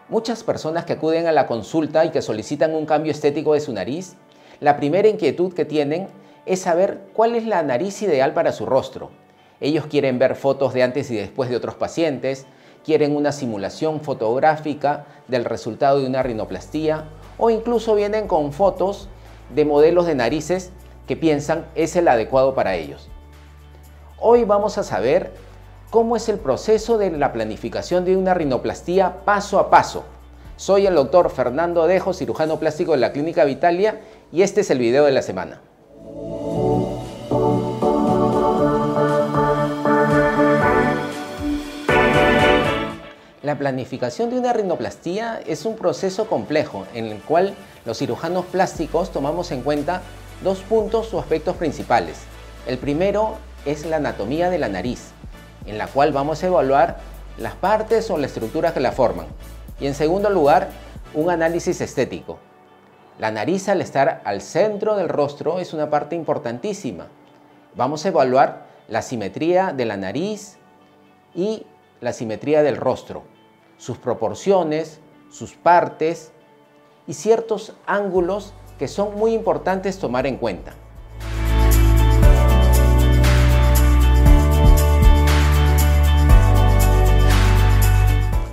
Muchas personas que acuden a la consulta y que solicitan un cambio estético de su nariz, la primera inquietud que tienen es saber cuál es la nariz ideal para su rostro. Ellos quieren ver fotos de antes y después de otros pacientes, quieren una simulación fotográfica del resultado de una rinoplastía o incluso vienen con fotos de modelos de narices que piensan es el adecuado para ellos. Hoy vamos a saber cómo es el proceso de la planificación de una rinoplastía paso a paso. Soy el doctor Fernando Dejo, cirujano plástico de la Clínica Vitalia, y este es el video de la semana. La planificación de una rinoplastía es un proceso complejo en el cual los cirujanos plásticos tomamos en cuenta dos puntos o aspectos principales. El primero es la anatomía de la nariz, en la cual vamos a evaluar las partes o la estructura que la forman. Y en segundo lugar, un análisis estético. La nariz, al estar al centro del rostro, es una parte importantísima. Vamos a evaluar la simetría de la nariz y la simetría del rostro, sus proporciones, sus partes y ciertos ángulos que son muy importantes tomar en cuenta.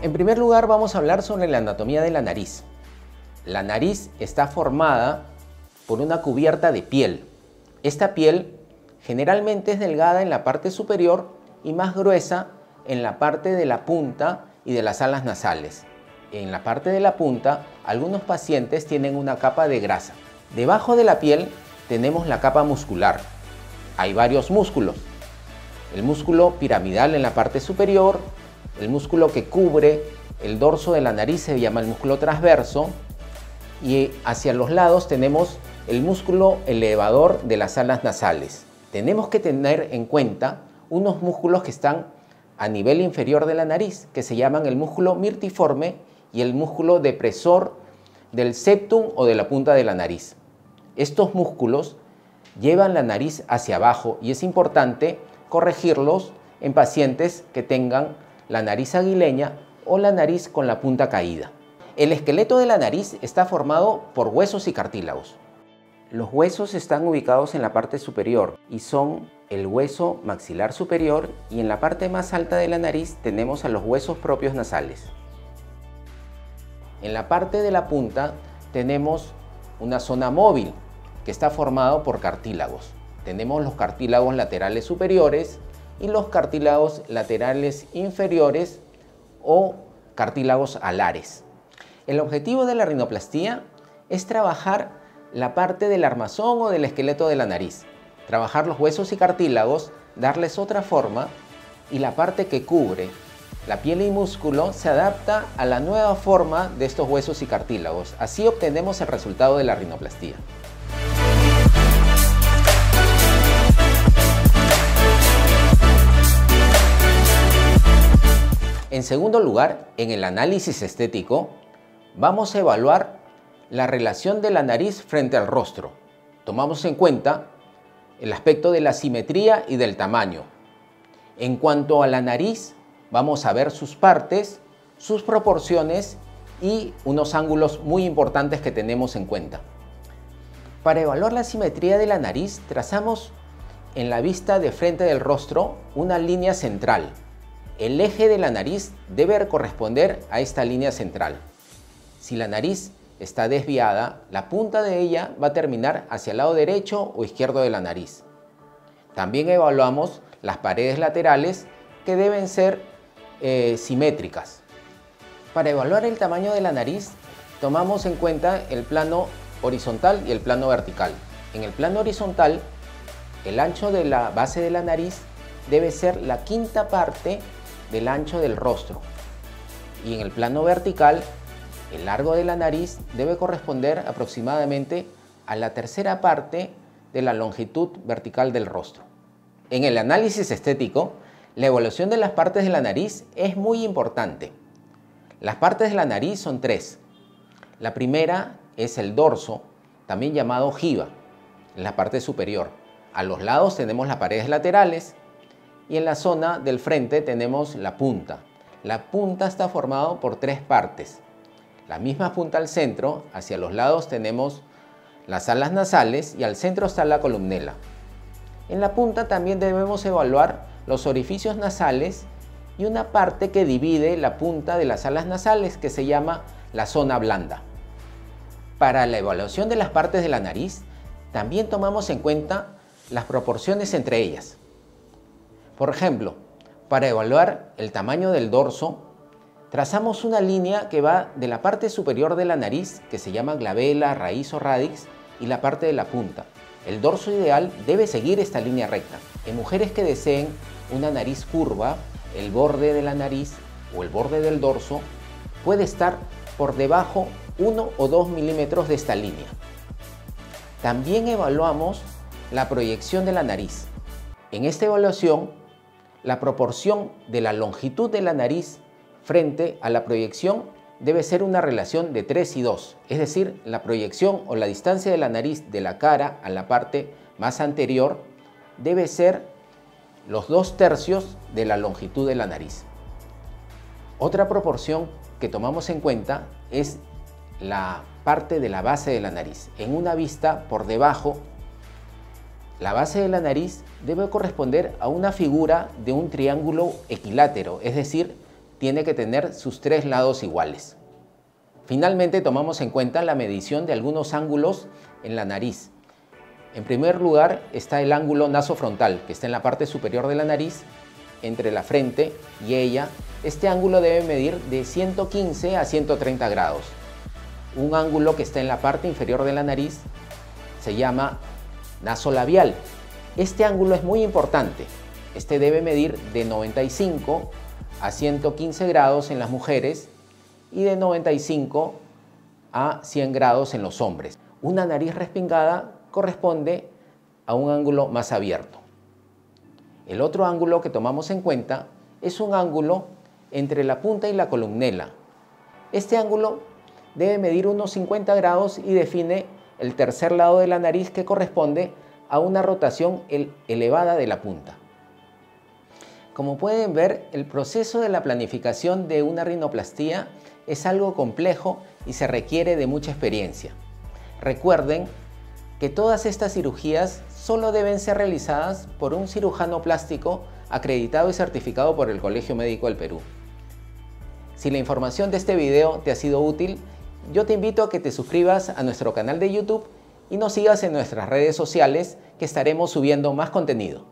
En primer lugar, vamos a hablar sobre la anatomía de la nariz. La nariz está formada por una cubierta de piel. Esta piel generalmente es delgada en la parte superior y más gruesa en la parte de la punta y de las alas nasales. En la parte de la punta, algunos pacientes tienen una capa de grasa. Debajo de la piel tenemos la capa muscular. Hay varios músculos. El músculo piramidal en la parte superior, el músculo que cubre el dorso de la nariz se llama el músculo transverso, y hacia los lados tenemos el músculo elevador de las alas nasales. Tenemos que tener en cuenta unos músculos que están a nivel inferior de la nariz, que se llaman el músculo mirtiforme y el músculo depresor del septum o de la punta de la nariz. Estos músculos llevan la nariz hacia abajo y es importante corregirlos en pacientes que tengan la nariz aguileña o la nariz con la punta caída. El esqueleto de la nariz está formado por huesos y cartílagos. Los huesos están ubicados en la parte superior y son el hueso maxilar superior, y en la parte más alta de la nariz tenemos a los huesos propios nasales. En la parte de la punta tenemos una zona móvil que está formado por cartílagos. Tenemos los cartílagos laterales superiores y los cartílagos laterales inferiores o cartílagos alares. El objetivo de la rinoplastía es trabajar la parte del armazón o del esqueleto de la nariz, trabajar los huesos y cartílagos, darles otra forma, y la parte que cubre la piel y músculo se adapta a la nueva forma de estos huesos y cartílagos. Así obtenemos el resultado de la rinoplastía. En segundo lugar, en el análisis estético, vamos a evaluar la relación de la nariz frente al rostro. Tomamos en cuenta el aspecto de la simetría y del tamaño. En cuanto a la nariz, vamos a ver sus partes, sus proporciones y unos ángulos muy importantes que tenemos en cuenta. Para evaluar la simetría de la nariz, trazamos en la vista de frente del rostro una línea central. El eje de la nariz debe corresponder a esta línea central. Si la nariz está desviada, la punta de ella va a terminar hacia el lado derecho o izquierdo de la nariz. También evaluamos las paredes laterales, que deben ser simétricas. Para evaluar el tamaño de la nariz, tomamos en cuenta el plano horizontal y el plano vertical. En el plano horizontal, el ancho de la base de la nariz debe ser la quinta parte del ancho del rostro. Y en el plano vertical, el largo de la nariz debe corresponder aproximadamente a la tercera parte de la longitud vertical del rostro. En el análisis estético, la evaluación de las partes de la nariz es muy importante. Las partes de la nariz son tres. La primera es el dorso, también llamado ojiva, en la parte superior. A los lados tenemos las paredes laterales y en la zona del frente tenemos la punta. La punta está formada por tres partes. La misma punta al centro, hacia los lados tenemos las alas nasales y al centro está la columnela. En la punta también debemos evaluar los orificios nasales y una parte que divide la punta de las alas nasales que se llama la zona blanda. Para la evaluación de las partes de la nariz, también tomamos en cuenta las proporciones entre ellas. Por ejemplo, para evaluar el tamaño del dorso, trazamos una línea que va de la parte superior de la nariz, que se llama glabela, raíz o radix, y la parte de la punta. El dorso ideal debe seguir esta línea recta. En mujeres que deseen una nariz curva, el borde de la nariz o el borde del dorso puede estar por debajo 1 o 2 milímetros de esta línea. También evaluamos la proyección de la nariz. En esta evaluación, la proporción de la longitud de la nariz frente a la proyección debe ser una relación de 3 y 2, es decir, la proyección o la distancia de la nariz de la cara a la parte más anterior debe ser los 2/3 de la longitud de la nariz. Otra proporción que tomamos en cuenta es la parte de la base de la nariz. En una vista por debajo, la base de la nariz debe corresponder a una figura de un triángulo equilátero, es decir, tiene que tener sus 3 lados iguales. Finalmente tomamos en cuenta la medición de algunos ángulos en la nariz. En primer lugar está el ángulo nasofrontal, que está en la parte superior de la nariz, entre la frente y ella. Este ángulo debe medir de 115 a 130 grados. Un ángulo que está en la parte inferior de la nariz se llama nasolabial. Este ángulo es muy importante. Este debe medir de 95 a 115 grados en las mujeres y de 95 a 100 grados en los hombres. Una nariz respingada corresponde a un ángulo más abierto. El otro ángulo que tomamos en cuenta es un ángulo entre la punta y la columnela. Este ángulo debe medir unos 50 grados y define el tercer lado de la nariz, que corresponde a una rotación elevada de la punta. Como pueden ver, el proceso de la planificación de una rinoplastía es algo complejo y se requiere de mucha experiencia. Recuerden que todas estas cirugías solo deben ser realizadas por un cirujano plástico acreditado y certificado por el Colegio Médico del Perú. Si la información de este video te ha sido útil, yo te invito a que te suscribas a nuestro canal de YouTube y nos sigas en nuestras redes sociales, que estaremos subiendo más contenido.